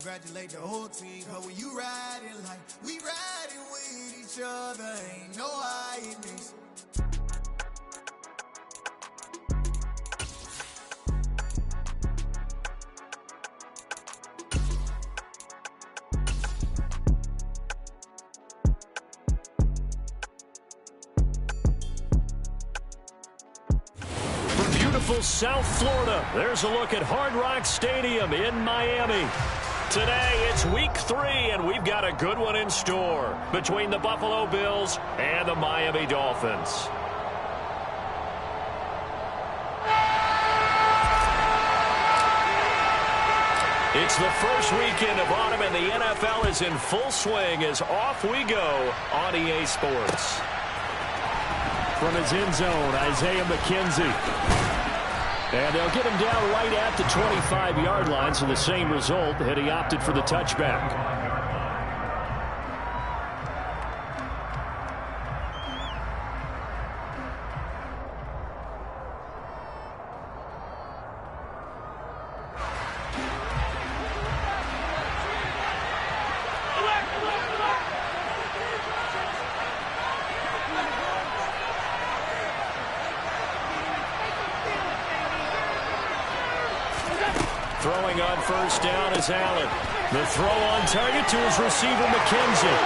congratulate the whole team. Cause when you riding like we riding with each other, ain't no hiding. South Florida. There's a look at Hard Rock Stadium in Miami. Today, it's week 3, and we've got a good one in store between the Buffalo Bills and the Miami Dolphins. It's the first weekend of autumn, and the NFL is in full swing as off we go on EA Sports. From his end zone, Isaiah McKenzie. And they'll get him down right at the 25-yard line, so the same result had he opted for the touchback. Throwing on first down is Allen. The throw on target to his receiver, McKenzie.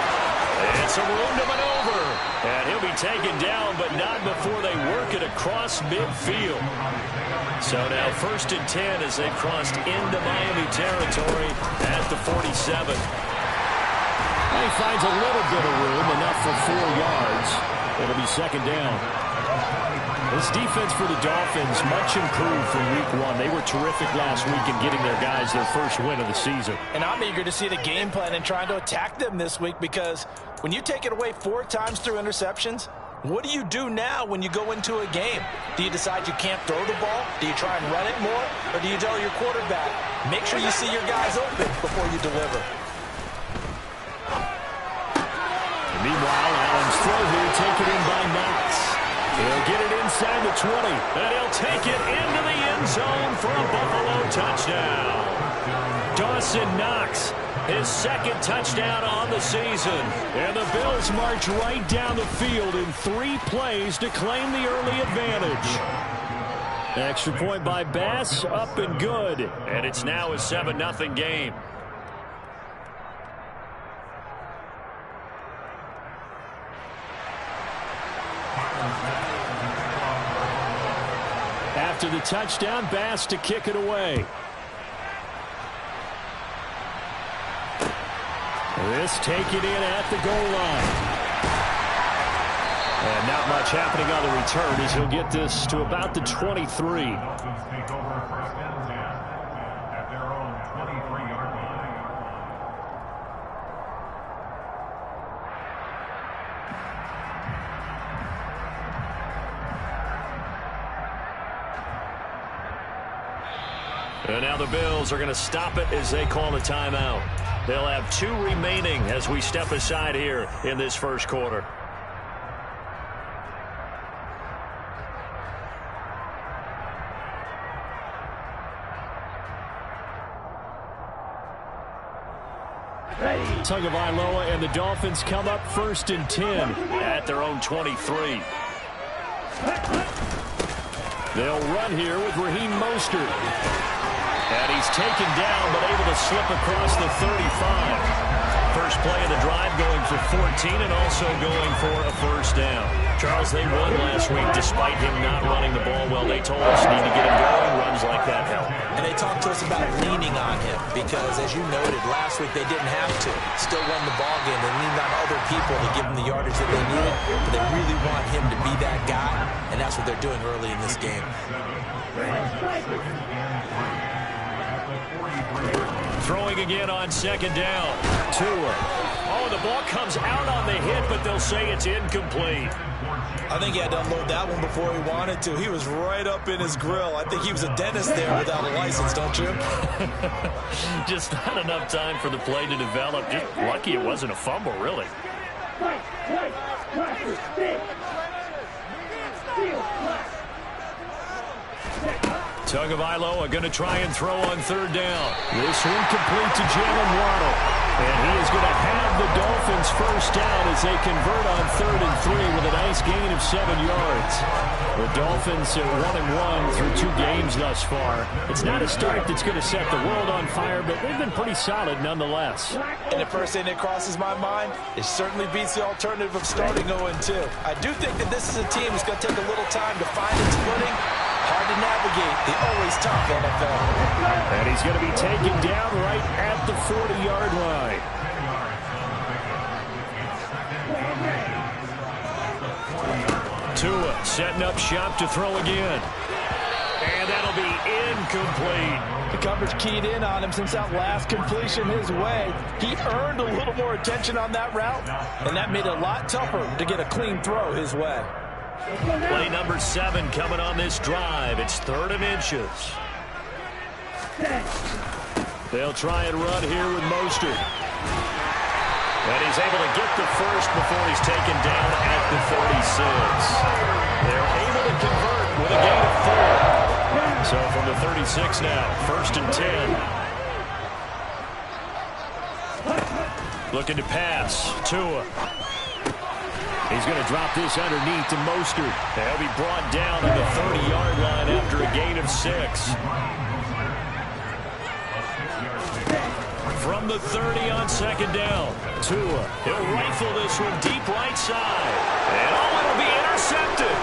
It's a room to maneuver. And he'll be taken down, but not before they work it across midfield. So now 1st and 10 as they've crossed into Miami territory at the 47. He finds a little bit of room, enough for 4 yards. It'll be 2nd down. This defense for the Dolphins, much improved from week 1. They were terrific last week in getting their guys their first win of the season. And I'm eager to see the game plan and trying to attack them this week, because when you take it away 4 times through interceptions, what do you do now when you go into a game? Do you decide you can't throw the ball? Do you try and run it more? Or do you tell your quarterback, make sure you see your guys open before you deliver? Meanwhile, Allen's throw here taken in by Knox. He'll get it inside the 20, and he'll take it into the end zone for a Buffalo touchdown. Dawson Knox, his 2nd touchdown on the season. And the Bills march right down the field in 3 plays to claim the early advantage. Extra point by Bass, up and good. And it's now a 7-0 game. After the touchdown, Bass to kick it away. This take it in at the goal line. And not much happening on the return as he'll get this to about the 23. And now the Bills are going to stop it as they call a timeout. They'll have 2 remaining as we step aside here in this first quarter. Tagovailoa and the Dolphins come up 1st and 10 at their own 23. They'll run here with Raheem Mostert. And he's taken down, but able to slip across the 35. First play of the drive going for 14 and also going for a first down. Charles, they won last week despite him not running the ball well. They told us need to get him going. Runs like that help. And they talked to us about leaning on him because, as you noted, last week they didn't have to. Still won the ball game. They leaned on other people to give them the yardage that they needed. But they really want him to be that guy, and that's what they're doing early in this game. Throwing again on 2nd down. Tua. Oh, the ball comes out on the hit, but they'll say it's incomplete. I think he had to unload that one before he wanted to. He was right up in his grill. I think he was a dentist there without a license, don't you? Just not enough time for the play to develop. Just lucky it wasn't a fumble, really. Tagovailoa going to try and throw on third down. This one complete to Jalen Waddle. And he is going to have the Dolphins first down as they convert on 3rd and 3 with a nice gain of 7 yards. The Dolphins at 1-1 through 2 games thus far. It's not a start that's going to set the world on fire, but they've been pretty solid nonetheless. And the first thing that crosses my mind, it certainly beats the alternative of starting 0-2. I do think that this is a team that's going to take a little time to find its footing. Hard to navigate the always tough NFL. And he's going to be taken down right at the 40-yard line. Tua setting up shop to throw again. And that'll be incomplete. The coverage keyed in on him since that last completion his way. He earned a little more attention on that route, and that made it a lot tougher to get a clean throw his way. Play number 7 coming on this drive. It's 3rd and inches. They'll try and run here with Mostert. And he's able to get the first before he's taken down at the 46. They're able to convert with a gain of 4. So from the 36 now, 1st and 10. Looking to pass. Tua. He's going to drop this underneath to Mostert. He'll be brought down to the 30-yard line after a gain of 6. From the 30 on 2nd down. Tua. He'll rifle this one deep right side. And it'll be intercepted.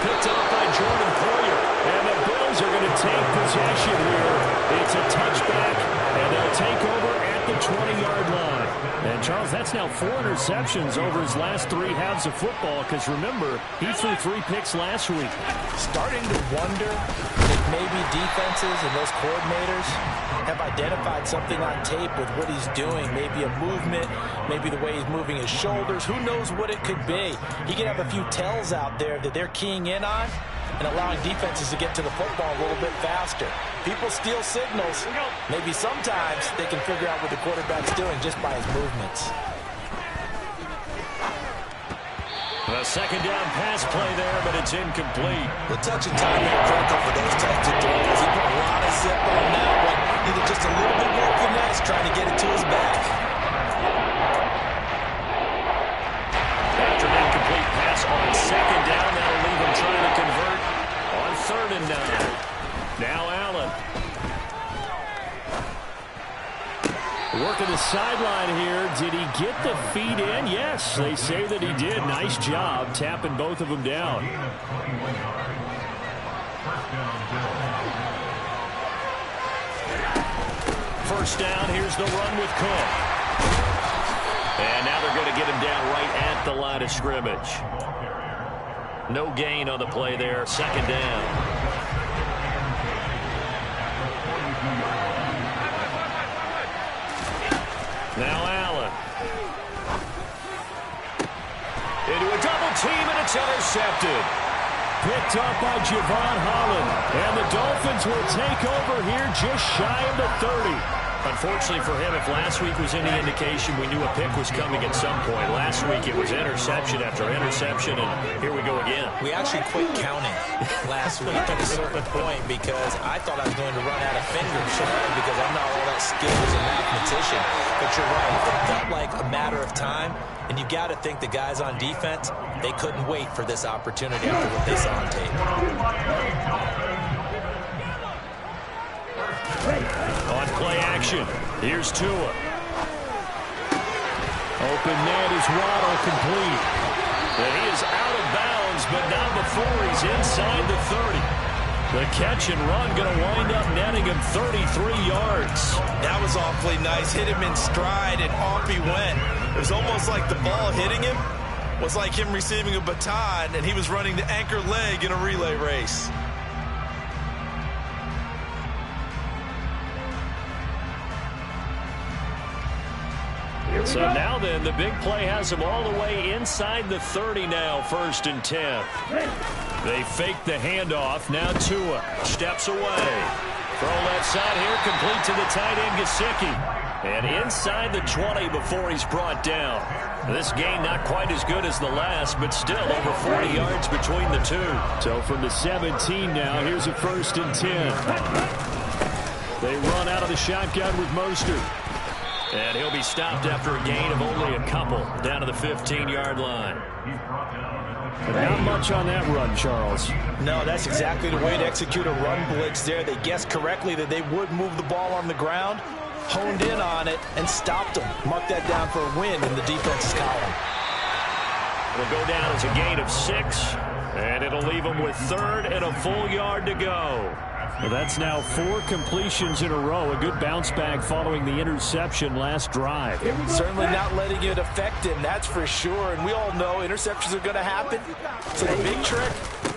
Picked up by Jordan Poyer. And the Bills are going to take possession here. It's a touchback, and they'll take over at the 20-yard line. And, Charles, that's now 4 interceptions over his last 3 halves of football, because, remember, he threw 3 picks last week. Starting to wonder if maybe defenses and those coordinators have identified something on tape with what he's doing. Maybe a movement, maybe the way he's moving his shoulders. Who knows what it could be? He could have a few tells out there that they're keying in on and allowing defenses to get to the football a little bit faster. People steal signals. Maybe sometimes they can figure out what the quarterback's doing just by his movements. A 2nd down pass play there, but it's incomplete. The touch and timing are critical for those types of throws. He put a lot of zip on that one. Needed just a little bit more finesse trying to get it to his back. After an incomplete pass on 2nd down, that'll leave him trying to convert on 3rd and 9. Now Allen. Working the sideline here. Did he get the feet in? Yes, they say that he did. Nice job tapping both of them down. First down, here's the run with Cook. And now they're going to get him down right at the line of scrimmage. No gain on the play there. 2nd down. Now Allen. Into a double team, and it's intercepted. Picked up by Javon Holland. And the Dolphins will take over here just shy of the 30. Unfortunately for him, if last week was any indication, we knew a pick was coming at some point. Last week it was interception after interception, and here we go again. We actually quit counting last week at a certain point because I thought I was going to run out of fingers because I'm not all that skilled as a mathematician. But you're right, it felt like a matter of time, and you got to think the guys on defense, they couldn't wait for this opportunity after what they saw on tape. On play action, here's Tua. Open net is Waddle, complete. And he is out of bounds, but not before he's inside the 30. The catch and run going to wind up netting him 33 yards. That was awfully nice. Hit him in stride, and off he went. It was almost like the ball hitting him was like him receiving a baton, and he was running the anchor leg in a relay race. So now then, the big play has them all the way inside the 30 now, 1st and 10. They fake the handoff. Now Tua steps away. Throw left side here, complete to the tight end, Gesicki. And inside the 20 before he's brought down. This game not quite as good as the last, but still over 40 yards between the two. So from the 17 now, here's a 1st and 10. They run out of the shotgun with Mostert. And he'll be stopped after a gain of only a couple down to the 15-yard line. But not much on that run, Charles. No, that's exactly the way to execute a run blitz there. They guessed correctly that they would move the ball on the ground, honed in on it, and stopped them. Mark that down for a win in the defense's column. It'll go down as a gain of 6, and it'll leave them with 3rd and a full yard to go. Well, that's now 4 completions in a row. A good bounce back following the interception last drive. Certainly not letting it affect him, that's for sure. And we all know interceptions are going to happen. So the big trick,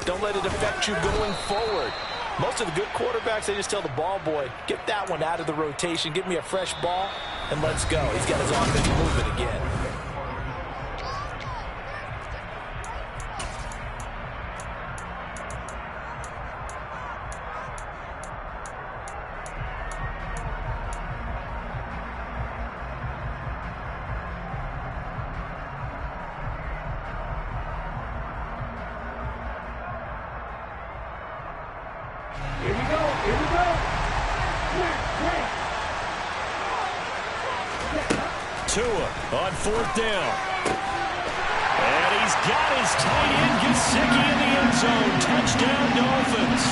don't let it affect you going forward. Most of the good quarterbacks, they just tell the ball boy, get that one out of the rotation, give me a fresh ball, and let's go. He's got his offense moving again. Tua on 4th down. And he's got his tight end, Gesicki, in the end zone. Touchdown, Dolphins.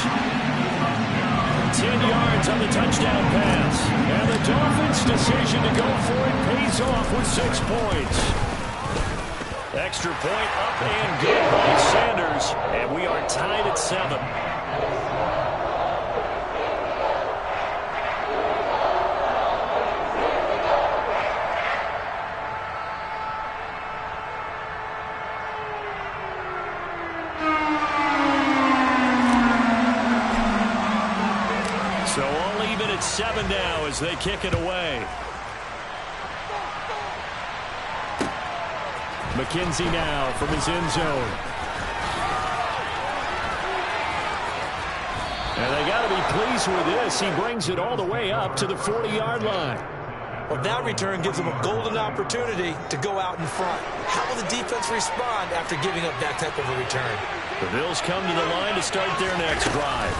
10 yards on the touchdown pass. And the Dolphins' decision to go for it pays off with 6 points. Extra point up and good by Sanders. And we are tied at 7. So all even at 7 now as they kick it away. McKenzie now from his end zone. And they got to be pleased with this. He brings it all the way up to the 40-yard line. Well, that return gives them a golden opportunity to go out in front. How will the defense respond after giving up that type of a return? The Bills come to the line to start their next drive.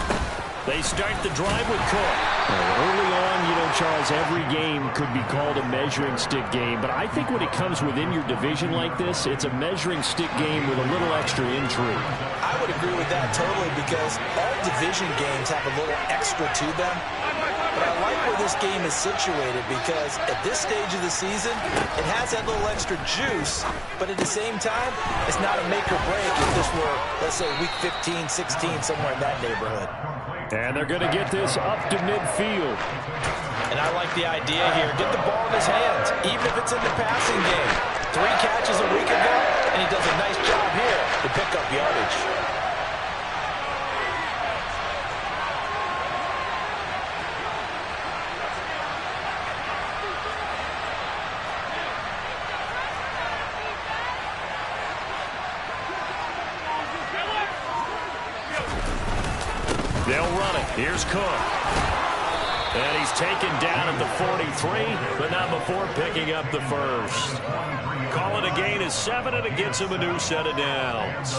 They start the drive with Cook. Early on, you know, Charles, every game could be called a measuring stick game. But I think when it comes within your division like this, it's a measuring stick game with a little extra intrigue. I would agree with that totally because all division games have a little extra to them. But I like where this game is situated because at this stage of the season, it has that little extra juice. But at the same time, it's not a make or break if this were, let's say, week 15, 16, somewhere in that neighborhood. And they're going to get this up to midfield. And I like the idea here. Get the ball in his hands, even if it's in the passing game. 3 catches a week ago, and he does a nice job here to pick up yardage. They'll run it. Here's Cook. And he's taken down at the 43, but not before picking up the first. Call it a gain of 7, and it gets him a new set of downs.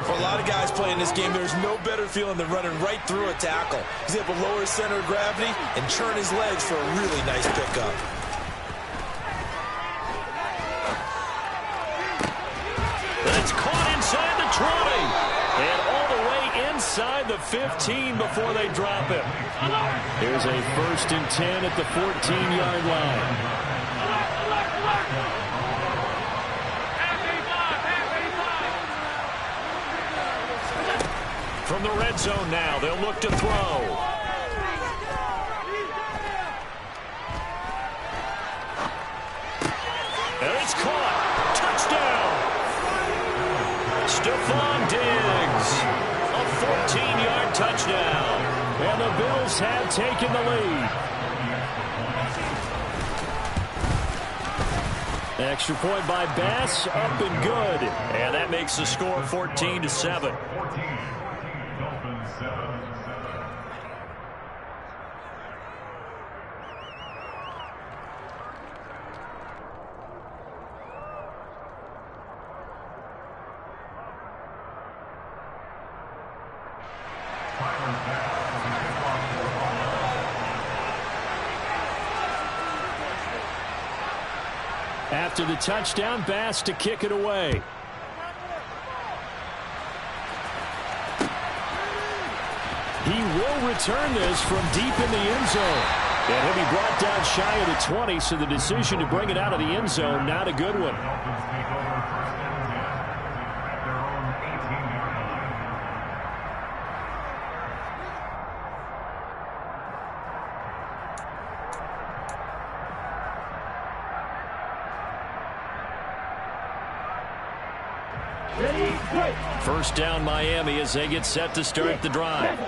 For a lot of guys playing this game, there's no better feeling than running right through a tackle. He's able to lower his center of gravity and churn his legs for a really nice pickup. That's caught inside the 20. And all the way inside the 15 before they drop him. Here's a 1st and 10 at the 14-yard line. From the red zone now, they'll look to throw. And it's caught. Touchdown. Stephon Diggs. A 14-yard touchdown. And the Bills have taken the lead. Extra point by Bass, up and good. And that makes the score 14-7. After the touchdown, Bass to kick it away. He will return this from deep in the end zone. And he'll be brought down shy of the 20, so the decision to bring it out of the end zone, not a good one. First down Miami as they get set to start the drive.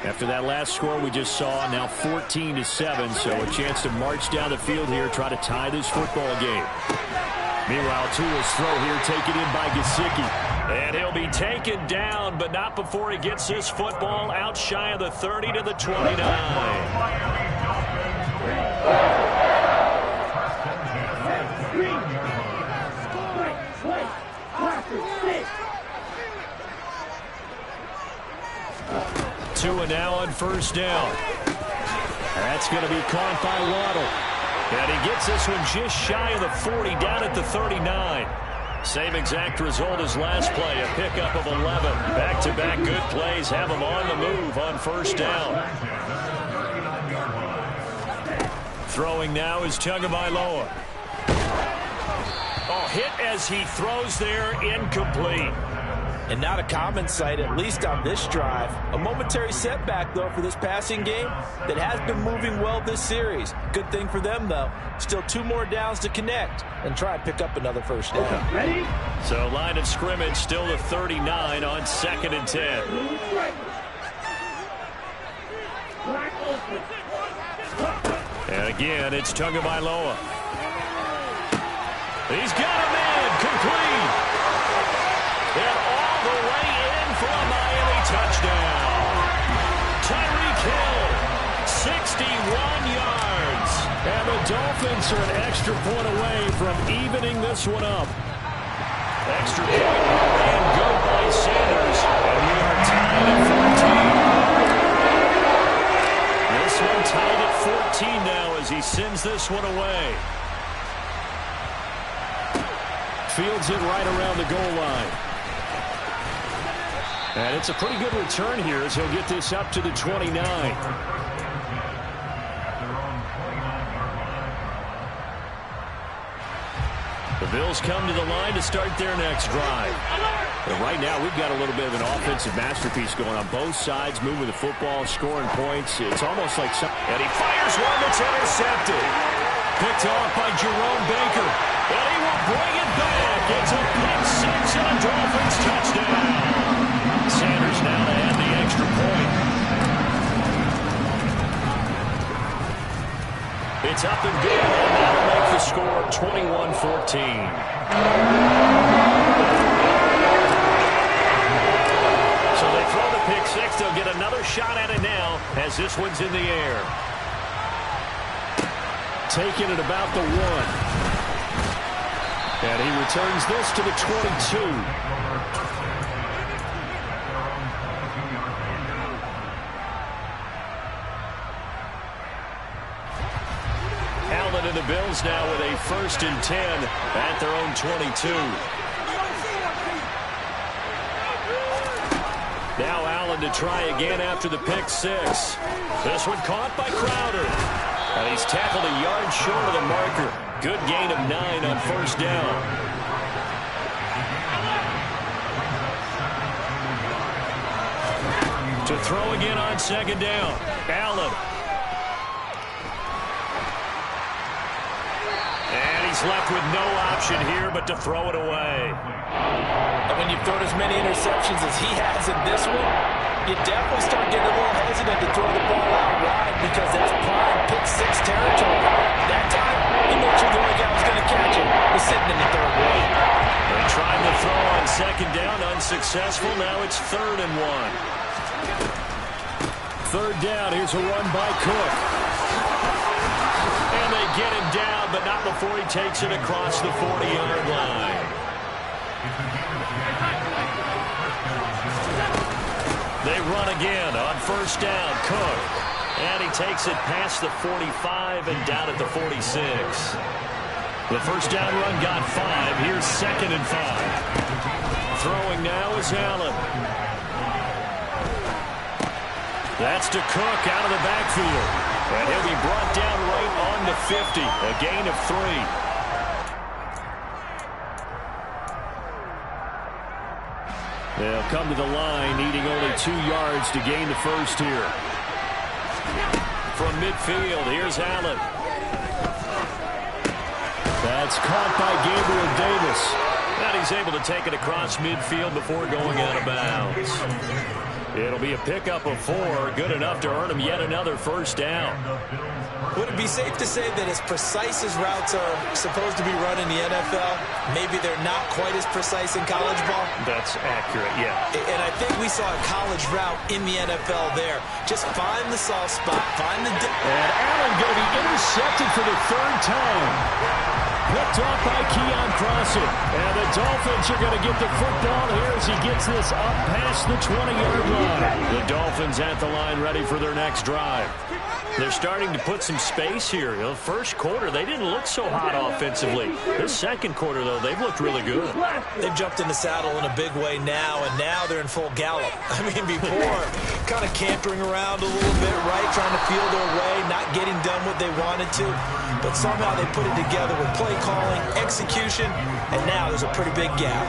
After that last score we just saw, now 14-7, so a chance to march down the field here, try to tie this football game. Meanwhile, Tua's throw here taken in by Gesicki. And he'll be taken down, but not before he gets this football out shy of the 30 to the 29. Tua now on first down. That's going to be caught by Waddle. And he gets this one just shy of the 40, down at the 39. Same exact result as last play, a pickup of 11. Back-to-back good plays have him on the move on first down. Throwing now is Tagovailoa. Oh, hit as he throws there, incomplete. And not a common sight, at least on this drive. A momentary setback, though, for this passing game that has been moving well this series. Good thing for them, though. Still 2 more downs to connect and try and pick up another first down. Ready? So line of scrimmage still the 39 on 2nd and 10. And again, it's Tagovailoa. He's got a man, complete. And all the way in for a Miami touchdown. Tyreek Hill, 61 yards. And the Dolphins are an extra point away from evening this one up. Extra point and good by Sanders. And we are tied at 14. This one tied at 14 now as he sends this one away. Fields it right around the goal line. And it's a pretty good return here as he'll get this up to the 29. The Bills come to the line to start their next drive. And right now we've got a little bit of an offensive masterpiece going on both sides, moving the football, scoring points. It's almost like some... And he fires one that's intercepted. Picked off by Jerome Baker. And he will bring it back. It's a pick six and a Dolphins touchdown. Sanders now to add the extra point. It's up and good, and that'll make the score 21-14. So they throw the pick six. They'll get another shot at it now as this one's in the air. Taking it about the 1. And he returns this to the 22. And the Bills now with a 1st and 10 at their own 22. Now Allen to try again after the pick six. This one caught by Crowder. And he's tackled a yard short of the marker. Good gain of 9 on first down. To throw again on 2nd down. Allen. He's left with no option here but to throw it away. And when you've thrown as many interceptions as he has in this one, you definitely start getting a little hesitant to throw the ball out wide because that's prime pick six territory. That time, he made sure the only guy was going to catch it was sitting in the 3rd row. They tried to throw on 2nd down, unsuccessful. Now it's 3rd and 1. 3rd down, here's a run by Cook. And they get him down, but not before he takes it across the 40-yard line. They run again on 1st down. Cook. And he takes it past the 45 and down at the 46. The first down run got 5. Here's 2nd and 5. Throwing now is Allen. That's to Cook out of the backfield. And he'll be brought down right on the 50. A gain of 3. They'll come to the line, needing only 2 yards to gain the first here. From midfield, here's Allen. That's caught by Gabriel Davis. And he's able to take it across midfield before going out of bounds. It'll be a pickup of 4, good enough to earn him yet another first down. Would it be safe to say that as precise as routes are supposed to be run in the NFL, maybe they're not quite as precise in college ball? That's accurate, yeah. And I think we saw a college route in the NFL there. Just find the soft spot, find the... And Allen going to be intercepted for the 3rd time. Picked off by Keon Crossen. And the Dolphins are going to get the football here as he gets this up past the 20-yard line. The Dolphins at the line ready for their next drive. They're starting to put some space here. The first quarter, they didn't look so hot offensively. This second quarter, though, they've looked really good. They've jumped in the saddle in a big way now, and now they're in full gallop. I mean, before, kind of cantering around a little bit, right, trying to feel their way, not getting done what they wanted to. But somehow they put it together with play calling, execution, and now there's a pretty big gap.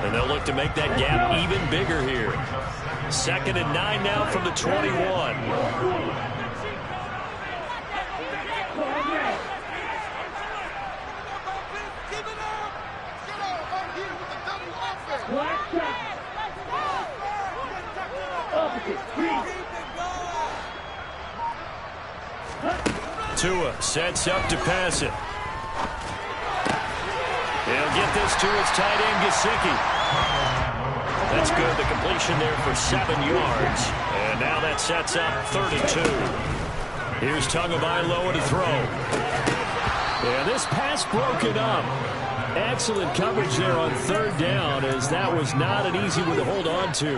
And they'll look to make that gap even bigger here. 2nd and 9 now from the 21. Tua sets up to pass it. He'll get this to his tight end, Gesicki. That's good. The completion there for 7 yards. And now that sets up 32. Here's Tagovailoa to throw. Yeah, this pass broken up. Excellent coverage there on 3rd down, as that was not an easy one to hold on to.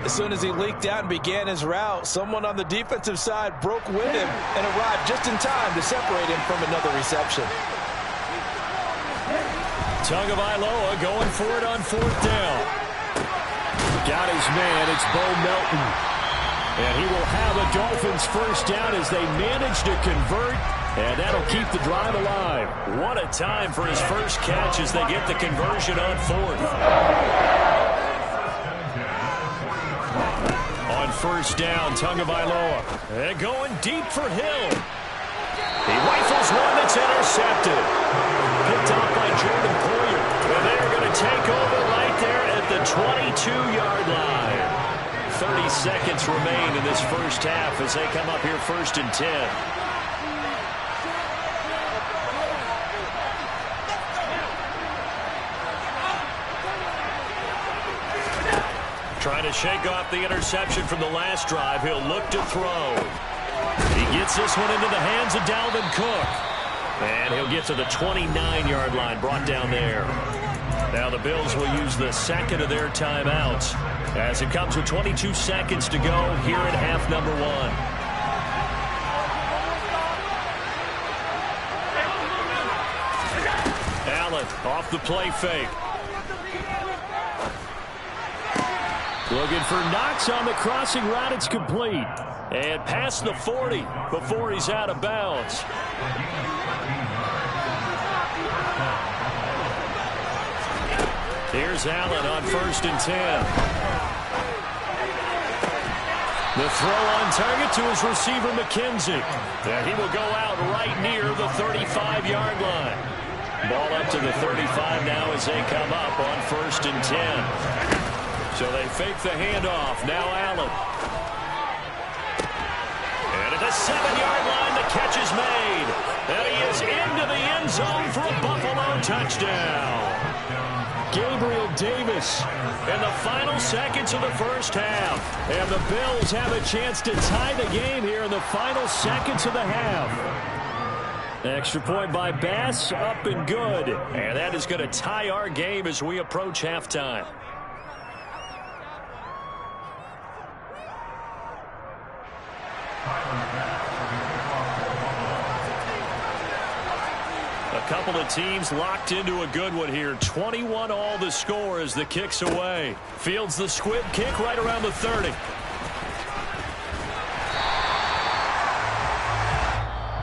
As soon as he leaked out and began his route, someone on the defensive side broke with him and arrived just in time to separate him from another reception. Tagovailoa going for it on 4th down. Got his man. It's Bo Melton. And he will have a Dolphins first down as they manage to convert. And that'll keep the drive alive. What a time for his first catch as they get the conversion on 4th. On 1st down, Tagovailoa. And going deep for Hill. He rifles one that's intercepted. Picked off by Jordan Poyer. And they're going to take over right there at the 22-yard line. 30 seconds remain in this first half as they come up here 1st and 10. Trying to shake off the interception from the last drive. He'll look to throw. He gets this one into the hands of Dalvin Cook. And he'll get to the 29-yard line, brought down there. Now the Bills will use the 2nd of their timeouts as it comes with 22 seconds to go here at half number 1. Allen off the play fake. Looking for Knox on the crossing route. It's complete. And past the 40 before he's out of bounds. Here's Allen on 1st and 10. The throw on target to his receiver, McKenzie. And he will go out right near the 35-yard line. Ball up to the 35 now as they come up on 1st and 10. So they fake the handoff. Now Allen. And at the 7-yard line, the catch is made. And he is into the end zone for a Buffalo touchdown. Gabriel Davis in the final seconds of the first half. And the Bills have a chance to tie the game here in the final seconds of the half. Extra point by Bass, up and good. And that is going to tie our game as we approach halftime. A A couple of teams locked into a good one here. 21 all the score as the kick's away. Fields the squib kick right around the 30.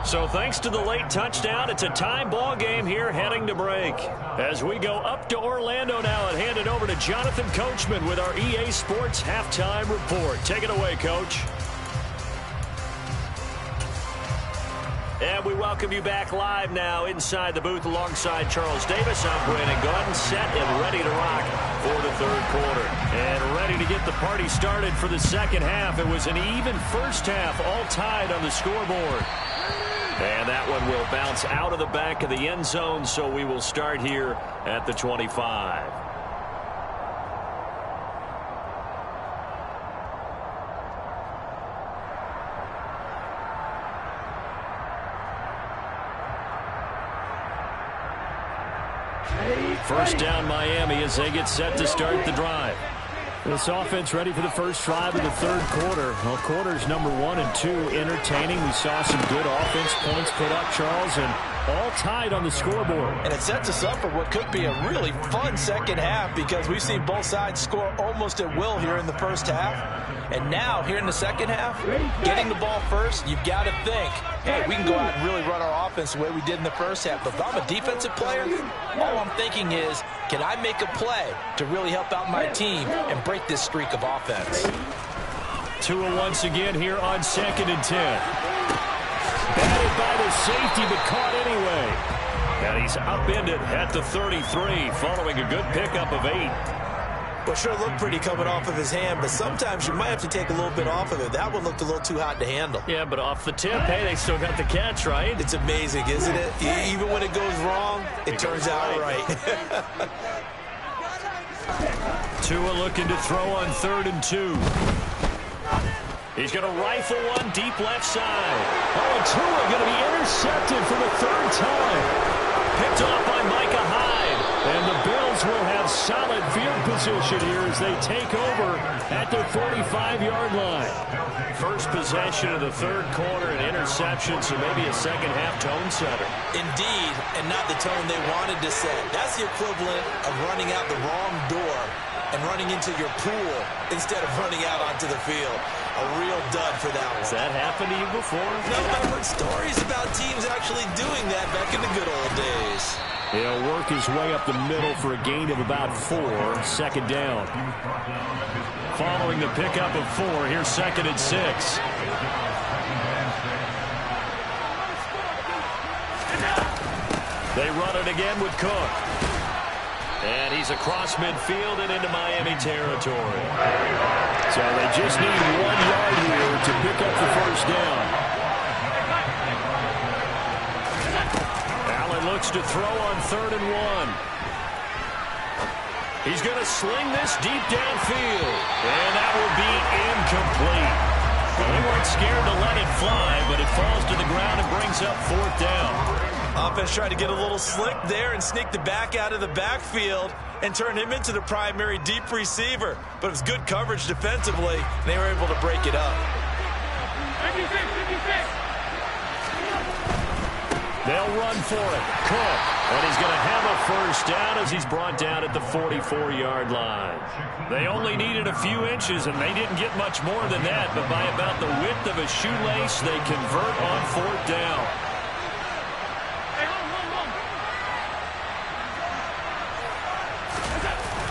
So thanks to the late touchdown, it's a tie ball game here heading to break. As we go up to Orlando now and hand it over to Jonathan Coachman with our EA Sports Halftime Report. Take it away, Coach. And we welcome you back live now inside the booth alongside Charles Davis. I'm Brandon Gaudin, set and ready to rock for the third quarter. And ready to get the party started for the second half. It was an even first half, all tied on the scoreboard. And that one will bounce out of the back of the end zone, so we will start here at the 25. First down Miami as they get set to start the drive. This offense ready for the first drive of the third quarter. Well, quarters number 1 and 2 entertaining. We saw some good offense points put up, Charles, and all tied on the scoreboard. And it sets us up for what could be a really fun second half because we've seen both sides score almost at will here in the first half. And now, here in the second half, getting the ball first, you've got to think, hey, we can go out and really run our offense the way we did in the first half. But if I'm a defensive player, all I'm thinking is, can I make a play to really help out my team and break this streak of offense? Tua once again here on 2nd and 10. Batted by the safety, but caught anyway. And he's upended at the 33, following a good pickup of 8. Well, sure looked pretty coming off of his hand, but sometimes you might have to take a little bit off of it. That one looked a little too hot to handle. Yeah, but off the tip, hey, they still got the catch, right? It's amazing, isn't it? Even when it goes wrong, it turns out right. Tua looking to throw on 3rd and 2. He's going to rifle one deep left side. Oh, and Tua going to be intercepted for the 3rd time. Picked off by Micah Hyde. And the Bills will have solid field position here as they take over at their 45-yard line. First possession of the third quarter, an interception, so maybe a second-half tone setter. Indeed, and not the tone they wanted to set. That's the equivalent of running out the wrong door and running into your pool instead of running out onto the field. A real dud for that one. Has that happened to you before? No, I've heard stories about teams actually doing that back in the good old days. He'll work his way up the middle for a gain of about 4, 2nd down. Following the pickup of 4, here's 2nd and 6. They run it again with Cook. And he's across midfield and into Miami territory. So they just need 1 yard here to pick up the first down. Allen looks to throw on 3rd and 1. He's going to sling this deep downfield. And that will be incomplete. Well, they weren't scared to let it fly, but it falls to the ground and brings up 4th down. Offense tried to get a little slick there and sneak the back out of the backfield and turn him into the primary deep receiver. But it was good coverage defensively, and they were able to break it up. They'll run for it. Cook. And he's going to have a first down as he's brought down at the 44-yard line. They only needed a few inches, and they didn't get much more than that. But by about the width of a shoelace, they convert on 4th down.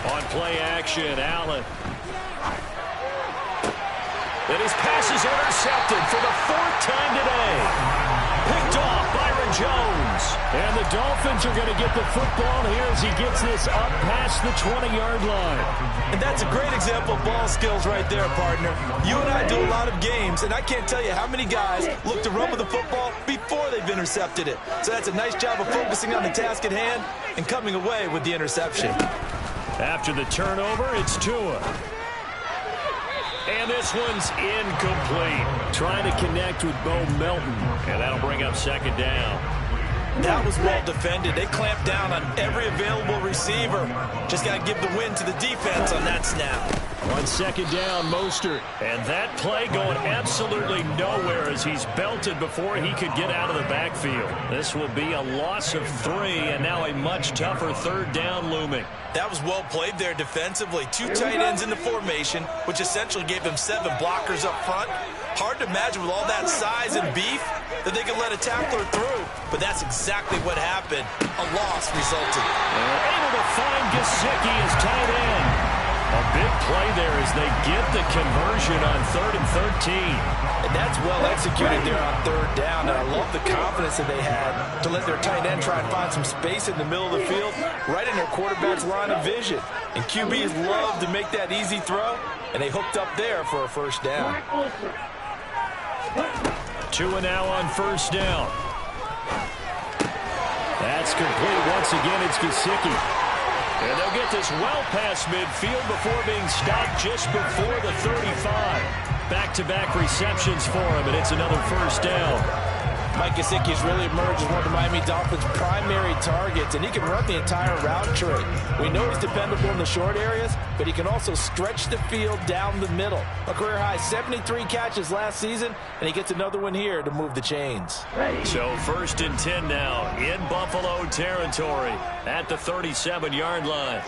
On play action, Allen. And his pass is intercepted for the 4th time today. Picked off Byron Jones. And the Dolphins are going to get the football here as he gets this up past the 20-yard line. And that's a great example of ball skills right there, partner. You and I do a lot of games, and I can't tell you how many guys look to run with the football before they've intercepted it. So that's a nice job of focusing on the task at hand and coming away with the interception. After the turnover, it's Tua. And this one's incomplete. Trying to connect with Bo Melton. And that'll bring up 2nd down. That was well defended. They clamped down on every available receiver. Just got to give the win to the defense on that snap. On second down, Mostert. And that play going absolutely nowhere as he's belted before he could get out of the backfield. This will be a loss of 3, and now a much tougher third down looming. That was well played there defensively. 2 tight ends in the formation, which essentially gave them 7 blockers up front. Hard to imagine with all that size and beef that they could let a tackler through. But that's exactly what happened. A loss resulted. They're able to find Gesicki as tight end. A big play there as they get the conversion on 3rd and 13. And that's well executed there on 3rd down. And I love the confidence that they had to let their tight end try and find some space in the middle of the field, right in their quarterback's line of vision. And QBs love to make that easy throw, and they hooked up there for a first down. 2 and now on first down. That's complete. Once again, it's Gesicki. And they'll get this well past midfield before being stopped just before the 35. Back-to-back receptions for him, and it's another first down. Mike Gesicki has really emerged as one of the Miami Dolphins' primary targets, and he can run the entire route tree. We know he's dependable in the short areas, but he can also stretch the field down the middle. A career-high 73 catches last season, and he gets another one here to move the chains. So 1st and 10 now in Buffalo territory at the 37-yard line.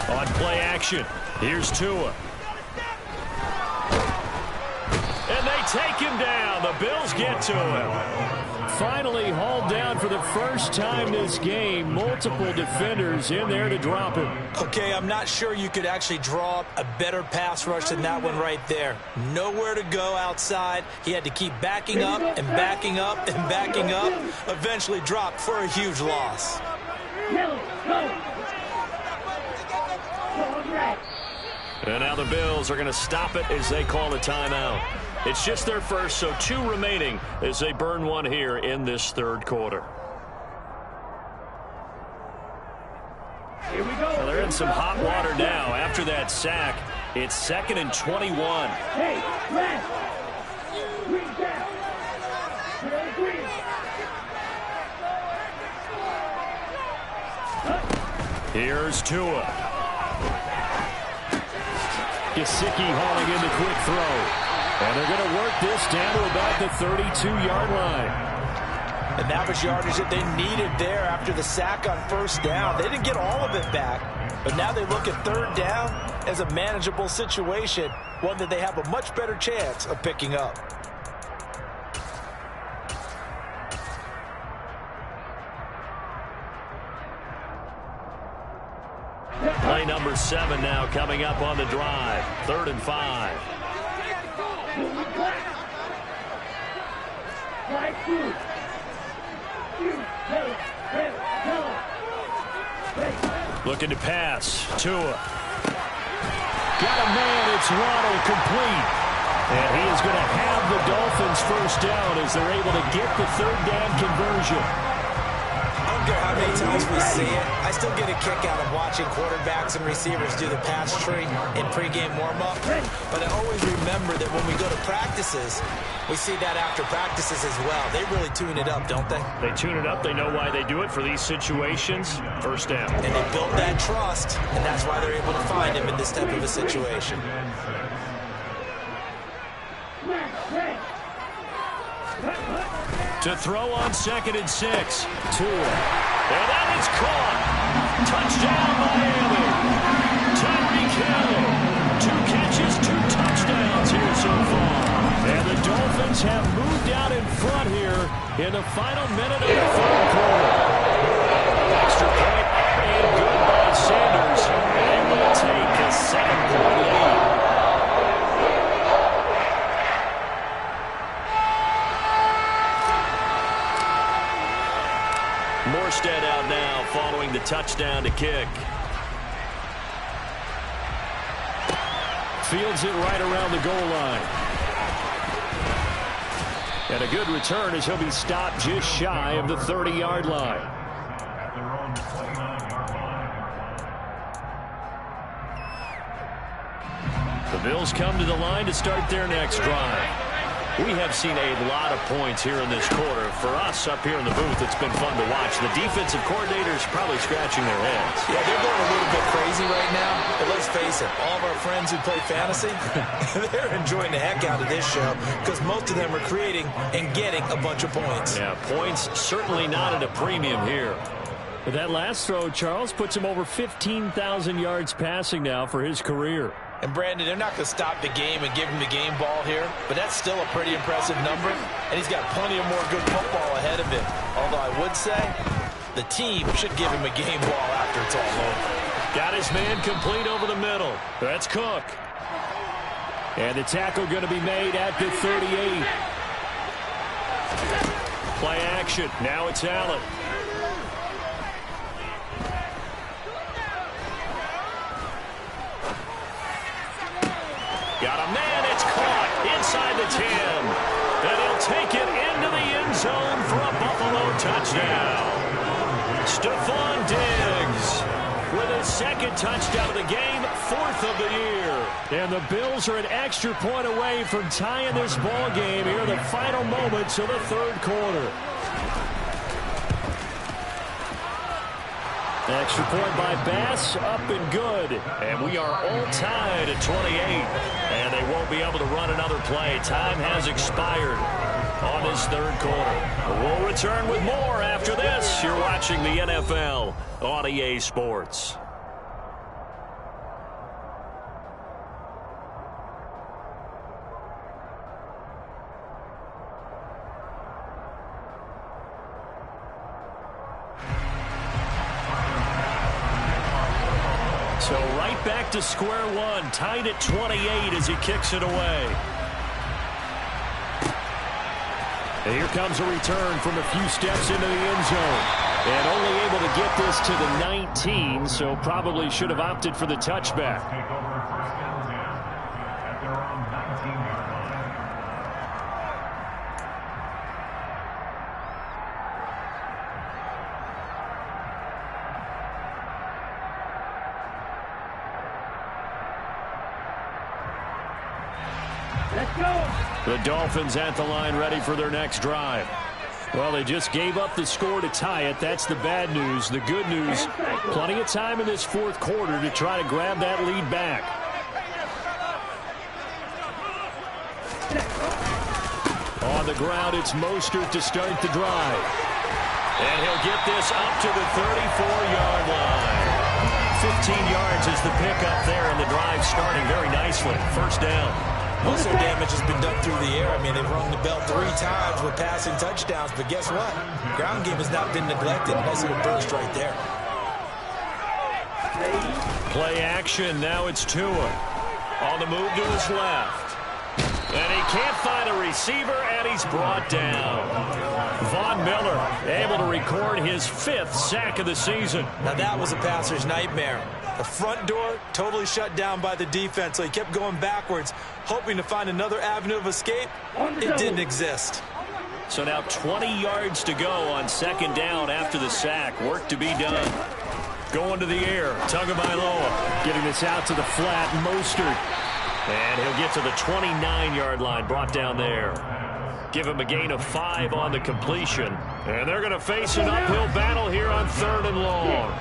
On play action, here's Tua. And they take him down. The Bills get to him. Finally hauled down for the first time this game. Multiple defenders in there to drop him. Okay, I'm not sure you could actually draw up a better pass rush than that one right there. Nowhere to go outside. He had to keep backing up and backing up and backing up. Eventually dropped for a huge loss. And now the Bills are going to stop it as they call a timeout. It's just their first, so 2 remaining as they burn one here in this 3rd quarter. Here we go. Well, they're in some hot water now. After that sack, it's 2nd and 21. Hey, left. Green down. Green. Here's Tua. Gesicki hauling in the quick throw. And they're going to work this down to about the 32-yard line. And that was yardage that they needed there after the sack on 1st down. They didn't get all of it back, but now they look at 3rd down as a manageable situation, one that they have a much better chance of picking up. Play number 7 now coming up on the drive. 3rd and 5. Looking to pass. Tua. Got a man. It's Waddle complete. And he is going to have the Dolphins first down as they're able to get the 3rd down conversion. I don't care how many times we see it, I still get a kick out of watching quarterbacks and receivers do the pass tree in pregame warm-up. But I always remember that when we go to practices, we see that after practices as well. They really tune it up, don't they? They tune it up. They know why they do it for these situations. First down. And they built that trust, and that's why they're able to find him in this type of a situation. To throw on 2nd and 6. Tua. And that is caught. Touchdown, Miami. Tyreek Hill. 2 catches, 2 touchdowns here so far. And the Dolphins have moved out in front here in the final minute of the 3rd quarter. Extra point and good by Sanders. They will take a 7-point lead. Morstead out now following the touchdown to kick. Fields it right around the goal line. And a good return as he'll be stopped just shy of the 30-yard line. The Bills come to the line to start their next drive. We have seen a lot of points here in this quarter. For us up here in the booth, it's been fun to watch. The defensive coordinators probably scratching their heads. Yeah, they're going a little bit crazy right now. But let's face it, all of our friends who play fantasy, they're enjoying the heck out of this show because most of them are creating and getting a bunch of points. Yeah, points certainly not at a premium here. But that last throw, Charles, puts him over 15,000 yards passing now for his career. And, Brandon, they're not going to stop the game and give him the game ball here, but that's still a pretty impressive number, and he's got plenty of more good football ahead of him. Although I would say the team should give him a game ball after it's all over. Got his man complete over the middle. That's Cook. And the tackle going to be made at the 38. Play action. Now it's Allen. Got a man, it's caught inside the 10. And he'll take it into the end zone for a Buffalo touchdown. Stephon Diggs with his second touchdown of the game, 4th of the year. And the Bills are an extra point away from tying this ball game here in the final moments of the third quarter. Extra point by Bass, up and good. And we are all tied at 28. And they won't be able to run another play. Time has expired on this third quarter. We'll return with more after this. You're watching the NFL on EA Sports. So right back to square one, tied at 28 as he kicks it away. And here comes a return from a few steps into the end zone. And only able to get this to the 19, so probably should have opted for the touchback. The Dolphins at the line ready for their next drive. Well, they just gave up the score to tie it. That's the bad news. The good news, plenty of time in this fourth quarter to try to grab that lead back. On the ground, it's Mostert to start the drive. And he'll get this up to the 34-yard line. 15 yards is the pickup there, and the drive starting very nicely. First down. Most of the damage has been done through the air. I mean, they've rung the bell 3 times with passing touchdowns, but guess what? Ground game has not been neglected. Nice little burst right there. Play action. Now it's Tua. On the move to his left. And he can't find a receiver, and he's brought down. Von Miller able to record his 5th sack of the season. Now that was a passer's nightmare. The front door totally shut down by the defense, so he kept going backwards, hoping to find another avenue of escape. It didn't exist. So now 20 yards to go on second down after the sack. Work to be done. Going to the air. Tagovailoa getting this out to the flat. Mostert. And he'll get to the 29-yard line. Brought down there. Give him a gain of 5 on the completion. And they're going to face an uphill battle here on 3rd and long.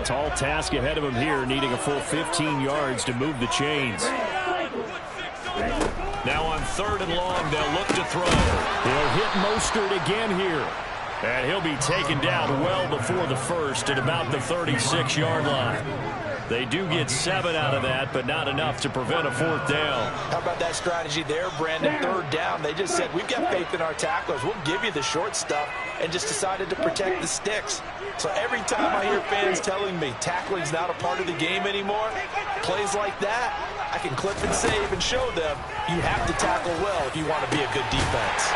Tall task ahead of him here, needing a full 15 yards to move the chains. Now on 3rd and long, they'll look to throw. He'll hit Mostert again here. And he'll be taken down well before the first at about the 36-yard line. They do get 7 out of that, but not enough to prevent a 4th down. How about that strategy there, Brandon? 3rd down. They just said, we've got faith in our tacklers. We'll give you the short stuff, and just decided to protect the sticks. So every time I hear fans telling me tackling's not a part of the game anymore, plays like that, I can clip and save and show them you have to tackle well if you want to be a good defense.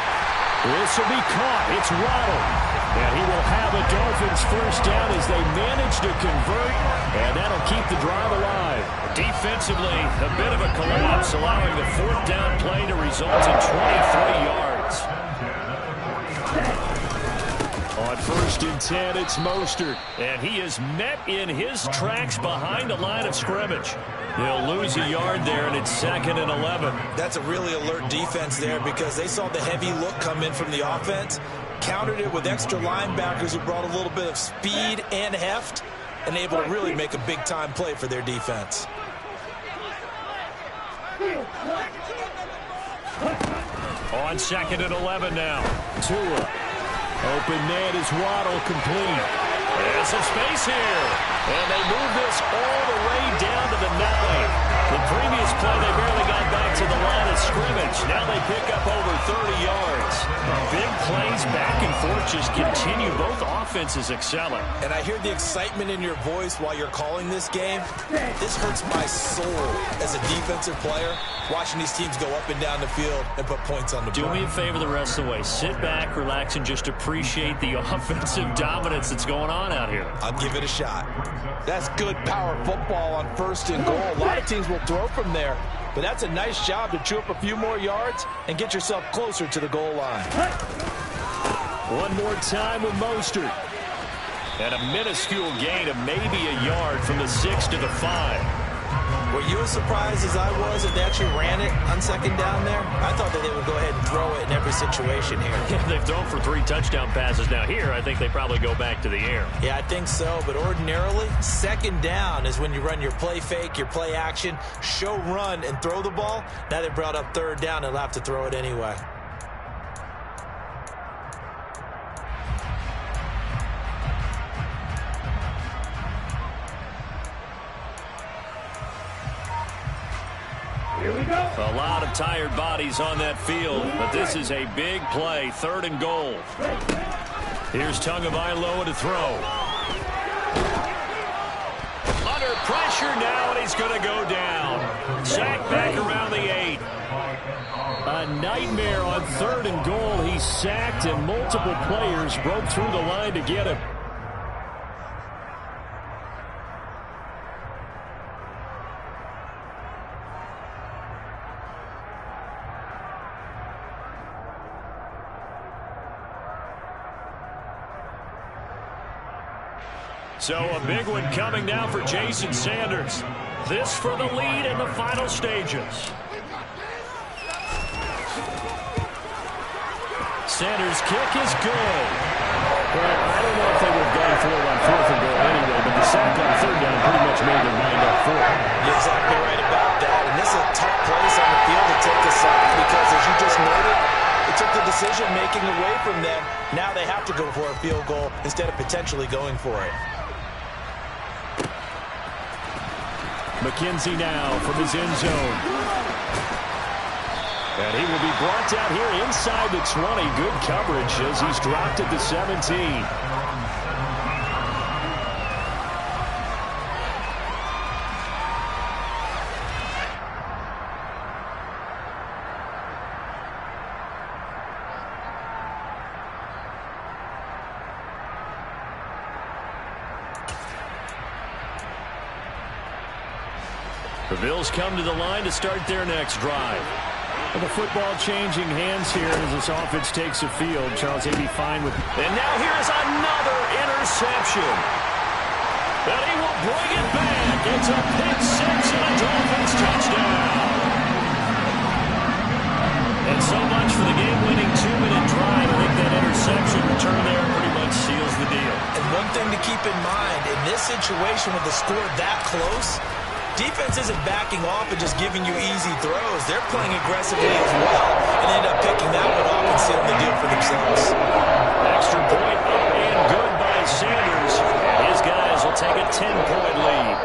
This will be caught. It's Waddle. And he will have a Dolphins first down as they manage to convert, and that'll keep the drive alive. Defensively, a bit of a collapse, allowing the 4th down play to result in 23 yards. On 1st and 10, it's Mostert. And he is met in his tracks behind the line of scrimmage. They'll lose a yard there, and it's 2nd and 11. That's a really alert defense there because they saw the heavy look come in from the offense, countered it with extra linebackers who brought a little bit of speed and heft, and able to really make a big-time play for their defense. On 2nd and 11 now. Tua. Open man is Waddle, complete. And some space here. And they move this all the way down to the 9. The previous play, they barely got back to the line of scrimmage. Now they pick up over 30 yards. Big plays back and forth just continue. Both offenses excelling. And I hear the excitement in your voice while you're calling this game. This hurts my soul as a defensive player, watching these teams go up and down the field and put points on the board. Do me a favor the rest of the way. Sit back, relax, and just appreciate the offensive dominance that's going on out here. I'll give it a shot. That's good power football on 1st and goal. A lot of teams will throw from there, but that's a nice job to chew up a few more yards and get yourself closer to the goal line. One more time with Mostert. And a minuscule gain of maybe a yard from the 6 to the 5. Were you as surprised as I was that they actually ran it on 2nd down there? I thought that they would go ahead and throw it in every situation here. Yeah, they've thrown for 3 touchdown passes. Now here, I think they probably go back to the air. Yeah, I think so, but ordinarily, 2nd down is when you run your play fake, your play action, show run, and throw the ball. Now they brought up 3rd down, they'll have to throw it anyway. A lot of tired bodies on that field, but this is a big play, 3rd and goal. Here's Tagovailoa to throw. Under pressure now, and he's going to go down. Sacked back around the 8. A nightmare on 3rd and goal. He's sacked, and multiple players broke through the line to get him. So a big one coming now for Jason Sanders. This for the lead in the final stages. Sanders' kick is good. Well, I don't know if they would have gone for it on 4th and goal anyway, but the sack on 3rd down pretty much made their mind up for it. You're exactly right about that. And this is a tough place on the field to take a sack because, as you just noted, it took the decision-making away from them. Now they have to go for a field goal instead of potentially going for it. McKenzie now from his end zone. And he will be brought down here inside the 20. Good coverage as he's dropped at the 17. The Bills come to the line to start their next drive. Well, the football changing hands here as this offense takes the field. Charles, they'd be fine with. And now here's another interception. And he will bring it back. It's a pick 6 and a Dolphins touchdown. And so much for the game-winning 2-minute drive. I think that interception return there pretty much seals the deal. And one thing to keep in mind, in this situation with the score that close, defense isn't backing off and just giving you easy throws. They're playing aggressively as well and end up picking that one off and sealing the deal for themselves. Extra point up and good by Sanders. His guys will take a 10-point lead.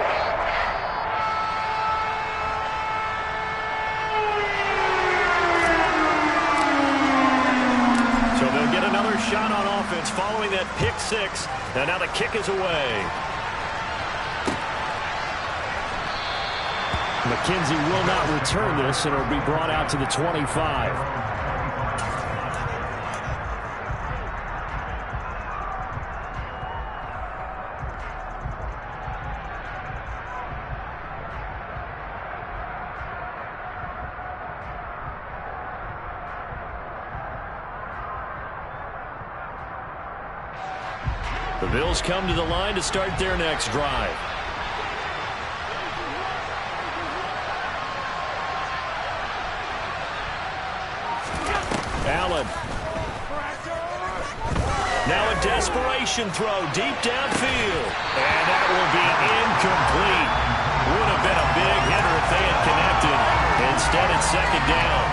So they'll get another shot on offense following that pick 6. And now the kick is away. McKenzie will not return this, and it'll be brought out to the 25. The Bills come to the line to start their next drive. Allen. Now a desperation throw deep downfield. And that will be incomplete. Would have been a big hitter if they had connected. Instead, it's second down.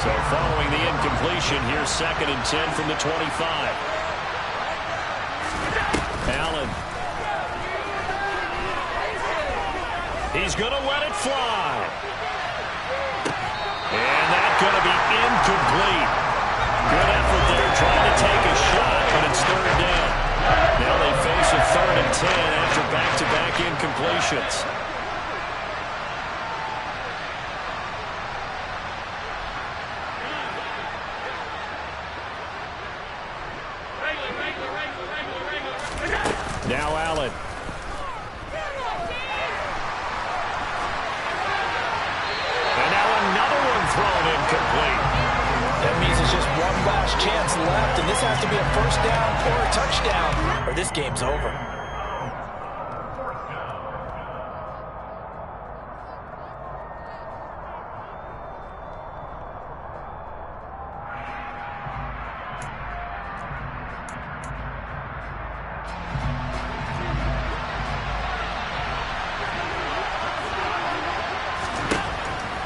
So following the incompletion, here's 2nd and 10 from the 25. Allen. He's going to let it fly. And that's going to be incomplete. Good effort there trying to take a shot, but it's 3rd down. Now they face a 3rd and 10 after back-to-back incompletions. Now Allen. And now another one thrown incomplete. That means it's just one last chance left, and this has to be a 1st down or a touchdown, or this game's over.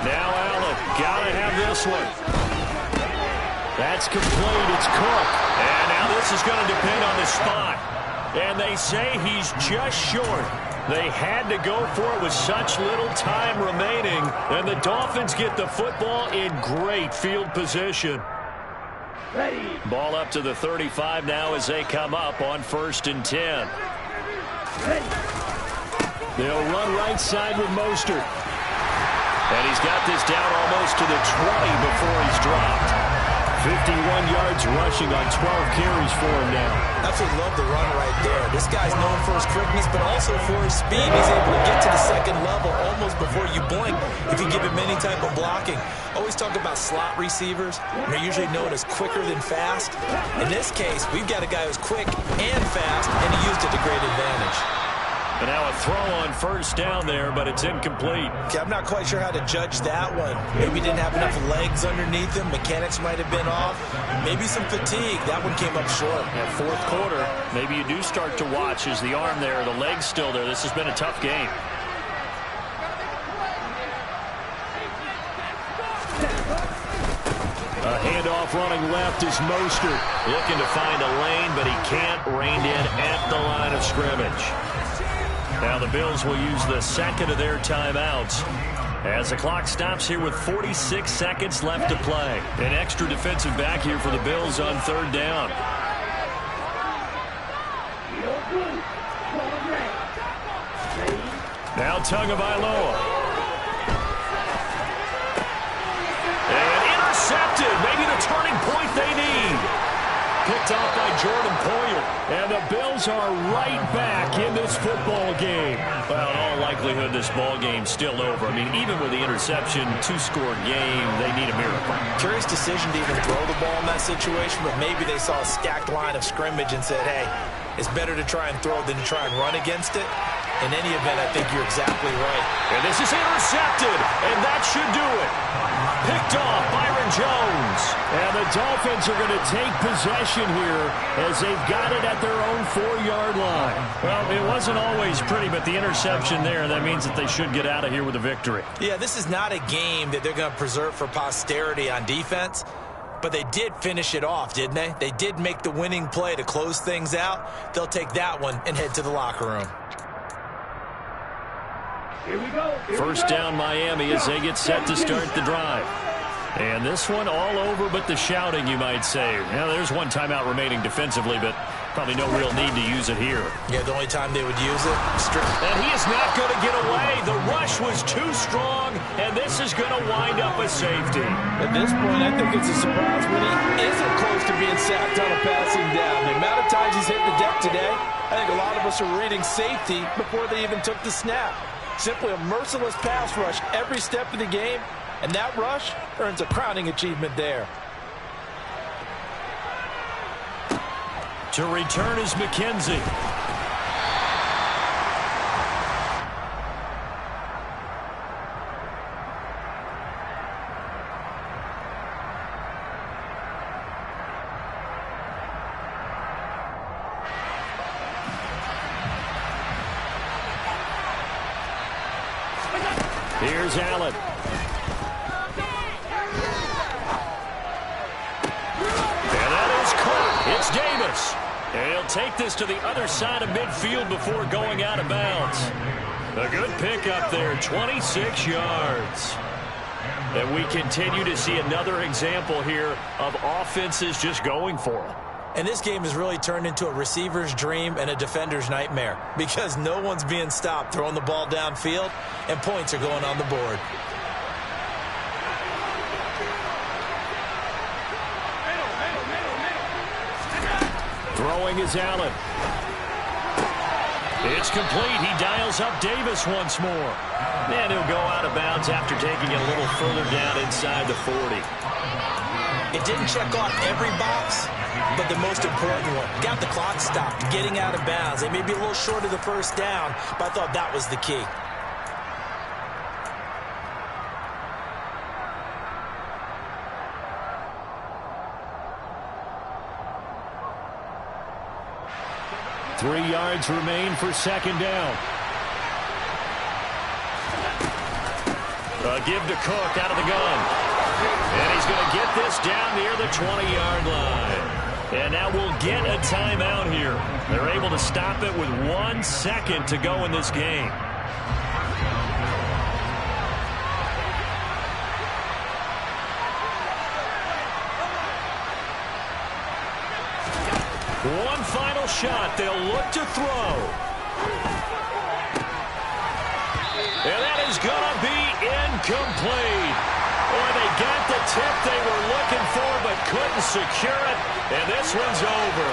Now Allen, gotta have this one. That's complete, it's Cook. And now this is going to depend on the spot. And they say he's just short. They had to go for it with such little time remaining. And the Dolphins get the football in great field position. Ready. Ball up to the 35 now as they come up on 1st and 10. Ready. They'll run right side with Mostert. And he's got this down almost to the 20 before he's dropped. 51 yards rushing on 12 carries for him now. Absolutely love the run right there. This guy's known for his quickness, but also for his speed. He's able to get to the 2nd level almost before you blink if you give him any type of blocking. Always talk about slot receivers. They're usually known as quicker than fast. In this case, we've got a guy who's quick and fast, and he used it to great advantage. And now a throw on 1st down there, but it's incomplete. Okay, I'm not quite sure how to judge that one. Maybe he didn't have enough legs underneath him. Mechanics might have been off. Maybe some fatigue. That one came up short. At 4th quarter, maybe you do start to watch as the arm there, the leg's still there. This has been a tough game. A handoff running left is Mostert. Looking to find a lane, but he can't. Reined in at the line of scrimmage. Now the Bills will use the 2nd of their timeouts as the clock stops here with 46 seconds left to play. An extra defensive back here for the Bills on 3rd down. Now Tagovailoa. And intercepted. Maybe the turning point they need. Picked off by Jordan Poyer. And the Bills are right back in this football game. Well, in all likelihood, this ball game's still over. I mean, even with the interception, 2-score game, they need a miracle. Curious decision to even throw the ball in that situation, but maybe they saw a stacked line of scrimmage and said, hey, it's better to try and throw than to try and run against it. In any event, I think you're exactly right. And this is intercepted, and that should do it. Picked off Byron Jones. And the Dolphins are going to take possession here as they've got it at their own 4-yard line. Well, it wasn't always pretty, but the interception there, that means that they should get out of here with a victory. Yeah, this is not a game that they're going to preserve for posterity on defense. But they did finish it off, didn't they? They did make the winning play to close things out. They'll take that one and head to the locker room. Here we go. 1st down Miami as they get set to start the drive. And this one all over but the shouting, you might say. Now, there's one timeout remaining defensively, but probably no real need to use it here. Yeah, the only time they would use it. And he is not going to get away. The rush was too strong, and this is going to wind up a safety. At this point, I think it's a surprise when he isn't close to being sacked on a passing down. The amount of times he's hit the deck today, I think a lot of us are reading safety before they even took the snap. Simply a merciless pass rush every step of the game, and that rush earns a crowning achievement there. To return is McKenzie. Here's Allen. And that is caught. It's Davis. And he'll take this to the other side of midfield before going out of bounds. A good pickup there, 26 yards. And we continue to see another example here of offenses just going for it. And this game has really turned into a receiver's dream and a defender's nightmare because no one's being stopped throwing the ball downfield, and points are going on the board. Throwing is Allen. It's complete. He dials up Davis once more. And he'll go out of bounds after taking it a little further down inside the 40. It didn't check off every box, but the most important one. Got the clock stopped, getting out of bounds. They may be a little short of the first down, but I thought that was the key. Three yards remain for second down. A give to Cook out of the gun. And he's going to get this down near the 20-yard line. And now we'll get a timeout here. They're able to stop it with 1 second to go in this game. One final shot. They'll look to throw. And that is going to be incomplete. Boy, they got the tip they were looking for but couldn't secure it. And this one's over.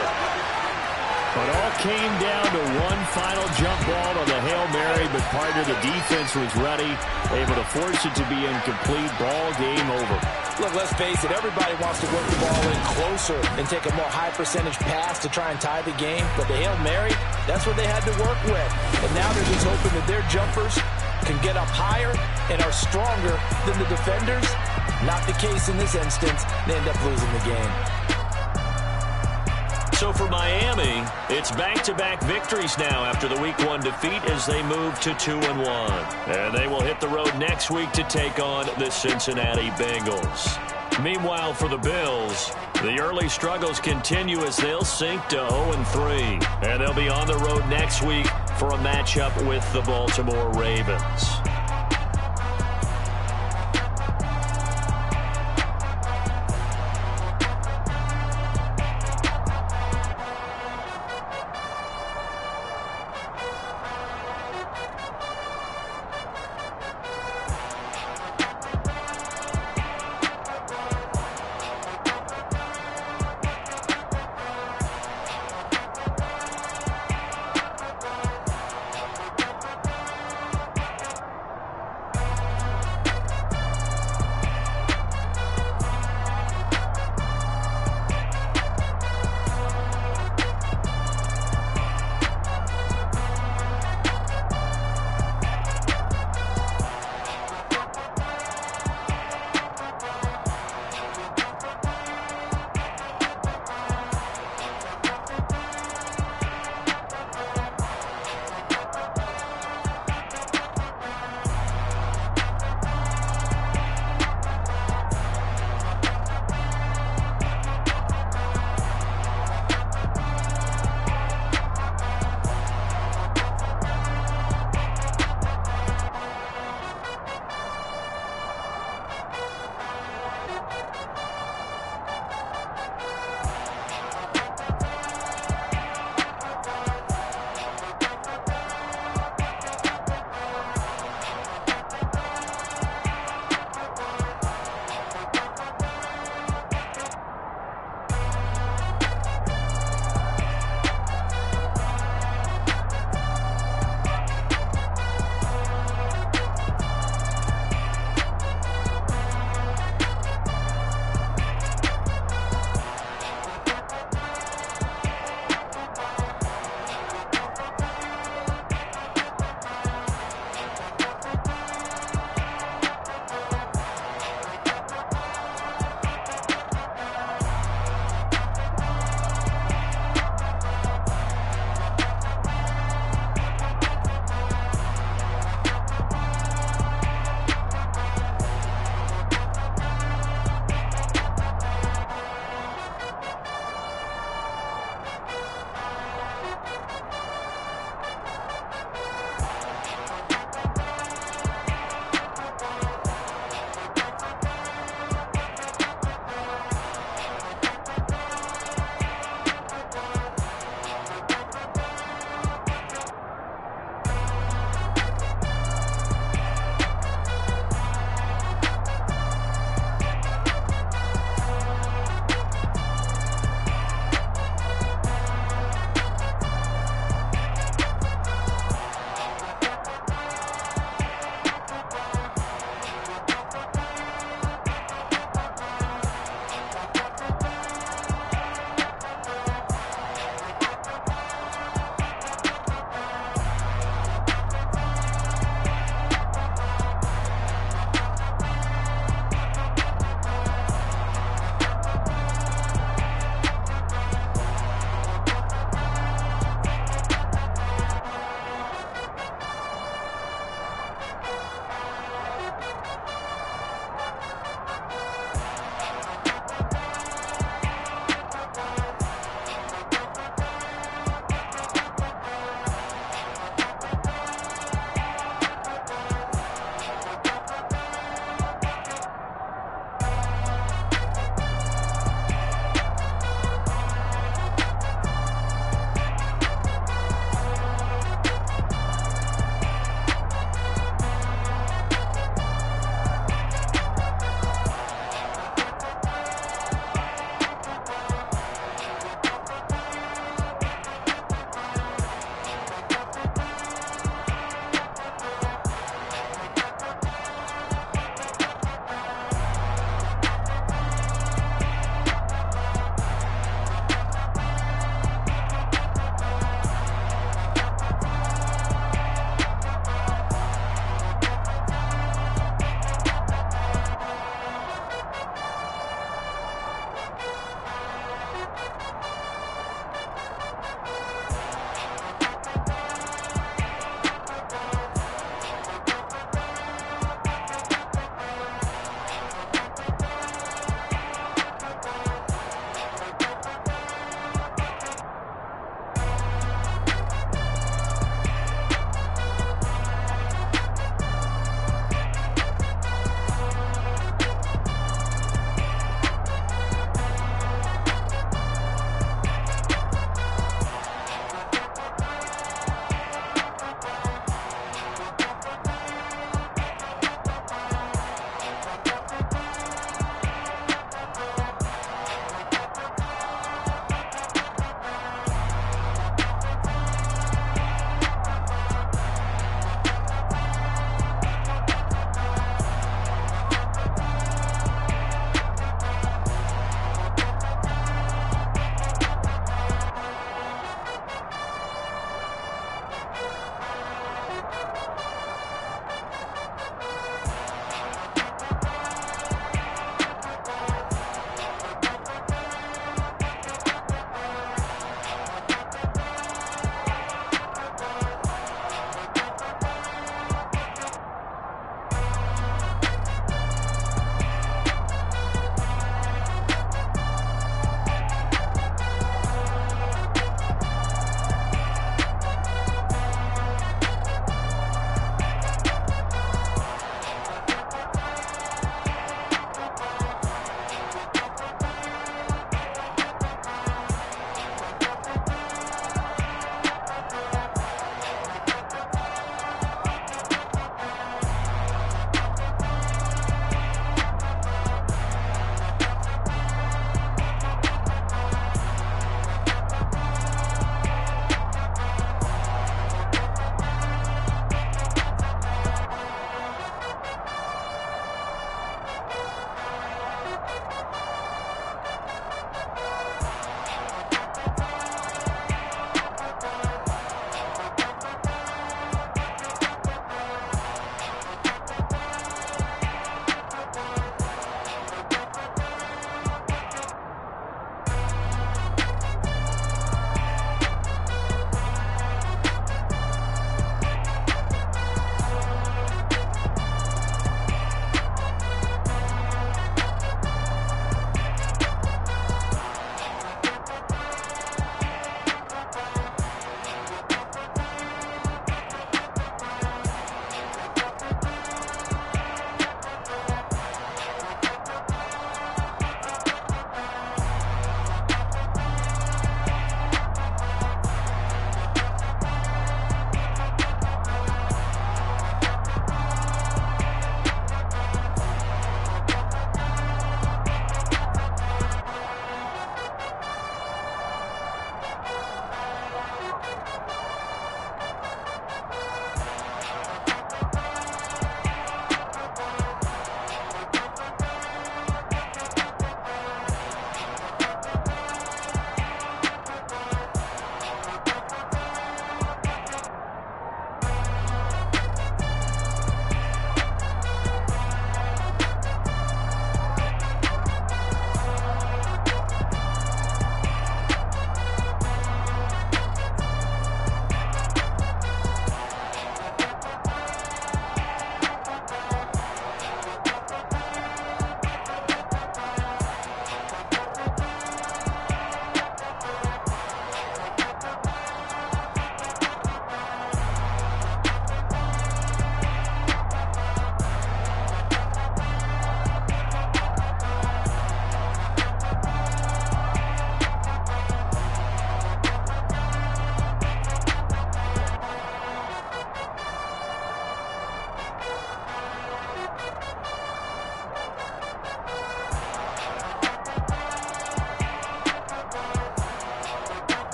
It all came down to one final jump ball on the Hail Mary, but part of the defense was ready, able to force it to be incomplete. Ball game over. Look, let's face it, everybody wants to work the ball in closer and take a more high-percentage pass to try and tie the game. But the Hail Mary, that's what they had to work with. And now they're just hoping that their jumpers can get up higher and are stronger than the defenders. Not the case in this instance. They end up losing the game. So for Miami, it's back-to-back victories now after the Week 1 defeat as they move to 2-1. And they will hit the road next week to take on the Cincinnati Bengals. Meanwhile, for the Bills, the early struggles continue as they'll sink to 0-3. And they'll be on the road next week for a matchup with the Baltimore Ravens.